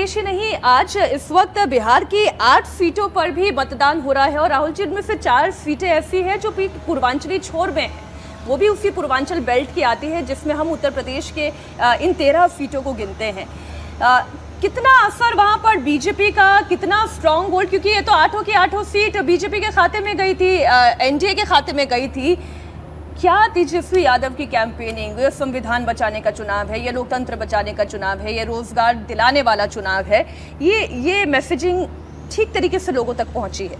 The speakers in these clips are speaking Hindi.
प्रदेश ही नहीं, आज इस वक्त बिहार की 8 सीटों पर भी मतदान हो रहा है और राहुल जी, इनमें से 4 सीटें ऐसी हैं जो पूर्वांचली छोर में हैं, वो भी उसी पूर्वांचल बेल्ट की आती है जिसमें हम उत्तर प्रदेश के इन 13 सीटों को गिनते हैं। कितना असर वहां पर बीजेपी का, कितना स्ट्रांग होल्ड, क्योंकि ये तो 8 की 8 सीट बीजेपी के खाते में गई थी, एनडीए के खाते में गई थी। क्या तेजस्वी यादव की कैंपेनिंग, ये संविधान बचाने का चुनाव है, ये लोकतंत्र बचाने का चुनाव है, ये रोजगार दिलाने वाला चुनाव है, ये मैसेजिंग ठीक तरीके से लोगों तक पहुंची है?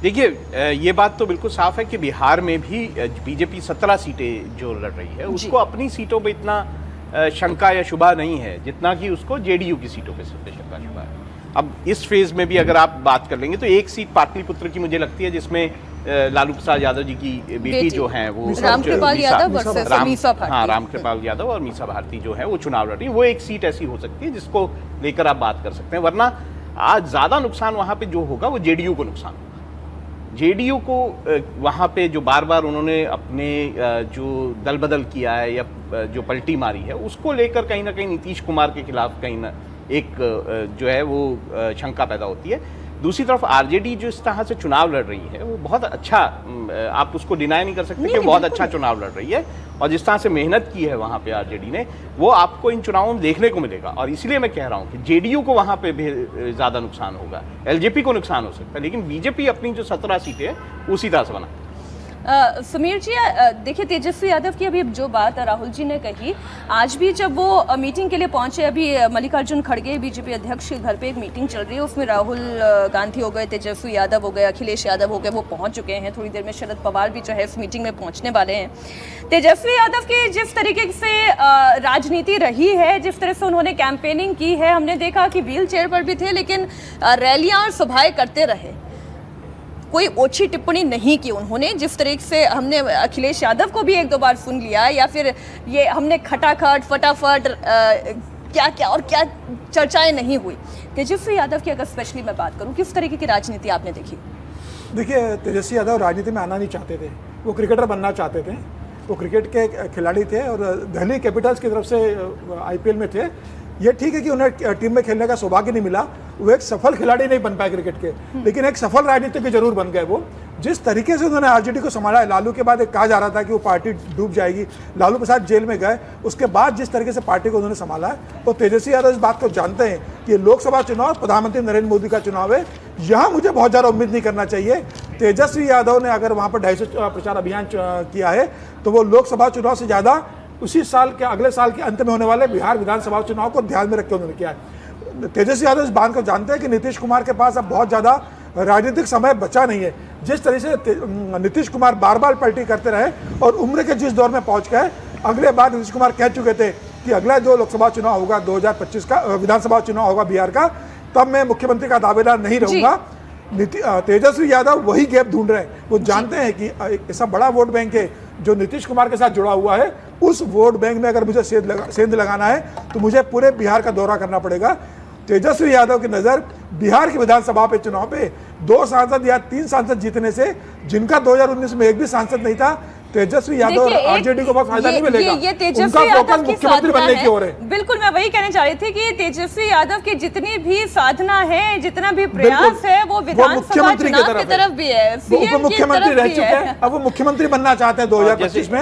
देखिए, ये बात तो बिल्कुल साफ है कि बिहार में भी बीजेपी 17 सीटें जो लड़ रही है उसको अपनी सीटों पे इतना शंका या शुबा नहीं है जितना कि उसको जेडीयू की सीटों पे शंका शुबा है। अब इस फेज में भी अगर आप बात कर लेंगे तो एक सीट पाटलिपुत्र की मुझे लगती है जिसमें लालू प्रसाद यादव जी की बेटी जो है वो रामकृपाल यादव रामकृपाल यादव और मीसा भारती जो है वो चुनाव लड़ रही है। वो एक सीट ऐसी हो सकती है जिसको लेकर आप बात कर सकते हैं, वरना आज ज्यादा नुकसान वहां पे जो होगा वो जेडीयू को नुकसान होगा। जेडीयू को वहां पे जो बार बार उन्होंने अपने जो दल बदल किया है या जो पलटी मारी है उसको लेकर कहीं ना कहीं नीतीश कुमार के खिलाफ कहीं ना एक जो है वो शंका पैदा होती है। दूसरी तरफ आरजेडी जो इस तरह से चुनाव लड़ रही है वो बहुत अच्छा, आप उसको डिनाई नहीं कर सकते कि बहुत अच्छा चुनाव लड़ रही है, और जिस तरह से मेहनत की है वहां पे आरजेडी ने वो आपको इन चुनावों में देखने को मिलेगा। और इसीलिए मैं कह रहा हूं कि जेडीयू को वहां पे ज्यादा नुकसान होगा, एलजेपी को नुकसान हो सकता है, लेकिन बीजेपी अपनी जो 17 सीटें है उसी तरह से बना। समीर जी, देखिए तेजस्वी यादव की अभी जो बात राहुल जी ने कही, आज भी जब वो मीटिंग के लिए पहुंचे, अभी मल्लिकार्जुन खड़गे बीजेपी अध्यक्ष के घर पे एक मीटिंग चल रही है, उसमें राहुल गांधी हो गए, तेजस्वी यादव हो गए, अखिलेश यादव हो गए, वो पहुंच चुके हैं। थोड़ी देर में शरद पवार भी जो है इस मीटिंग में पहुंचने वाले हैं। तेजस्वी यादव की जिस तरीके से राजनीति रही है, जिस तरह से उन्होंने कैंपेनिंग की है, हमने देखा कि व्हील चेयर पर भी थे लेकिन रैलियां और सभाएं करते रहे, कोई ओछी टिप्पणी नहीं की उन्होंने। जिस तरीके से हमने अखिलेश यादव को भी 1-2 बार सुन लिया, या फिर ये हमने खटाखट फटाफट क्या क्या और क्या चर्चाएं नहीं हुई। तेजस्वी यादव की अगर स्पेशली मैं बात करूं, किस तरीके की राजनीति आपने देखी? देखिए, तेजस्वी यादव राजनीति में आना नहीं चाहते थे, वो क्रिकेटर बनना चाहते थे, वो क्रिकेट के खिलाड़ी थे और दिल्ली कैपिटल्स की तरफ से आईपीएल में थे। ये ठीक है कि उन्हें टीम में खेलने का सौभाग्य नहीं मिला, वो एक सफल खिलाड़ी नहीं बन पाए क्रिकेट के, लेकिन एक सफल राजनीतिक जरूर बन गए। वो जिस तरीके से उन्होंने आरजेडी को संभाला है, लालू के बाद एक कहा जा रहा था कि वो पार्टी डूब जाएगी, लालू प्रसाद जेल में गए, उसके बाद जिस तरीके से पार्टी को उन्होंने संभाला है, तो तेजस्वी यादव इस बात को जानते हैं कि लोकसभा चुनाव प्रधानमंत्री नरेंद्र मोदी का चुनाव है, यहाँ मुझे बहुत ज़्यादा उम्मीद नहीं करना चाहिए। तेजस्वी यादव ने अगर वहाँ पर 250 प्रचार अभियान किया है तो वो लोकसभा चुनाव से ज़्यादा उसी साल के अगले साल के अंत में होने वाले बिहार विधानसभा चुनाव को ध्यान में रखकर उन्होंने किया है। तेजस्वी यादव इस बात को जानते हैं कि नीतीश कुमार के पास अब बहुत ज़्यादा राजनीतिक समय बचा नहीं है। जिस तरह से नीतीश कुमार बार बार पलटी करते रहे और उम्र के जिस दौर में पहुंच गए, अगले बार नीतीश कुमार कह चुके थे कि अगला जो लोकसभा चुनाव होगा 2025 का, विधानसभा चुनाव होगा बिहार का, तब मैं मुख्यमंत्री का दावेदार नहीं रहूंगा। तेजस्वी यादव वही गैप ढूंढ रहे हैं। वो जानते हैं कि ऐसा बड़ा वोट बैंक है जो नीतीश कुमार के साथ जुड़ा हुआ है, उस वोट बैंक में अगर मुझे सेंध लगाना है तो मुझे पूरे बिहार का दौरा करना पड़ेगा। तेजस्वी यादव की नज़र बिहार की विधानसभा पे चुनाव पे 2 सांसद या 3 सांसद जीतने से, जिनका 2019 में एक भी सांसद नहीं था, तेजस्वी यादव और आरजेडी को बहुत फायदा नहीं मिलेगा। उनका फोकस मुख्यमंत्री बनने की ओर है। बिल्कुल, मैं वही कहने चाह रही थी कि तेजस्वी यादव की जितनी भी साधना है, जितना भी प्रयास है, वो विधानसभा चुनाव की तरफ भी है, मुख्यमंत्री रह चुके हैं, अब वो मुख्यमंत्री बनना चाहते हैं 2025 में।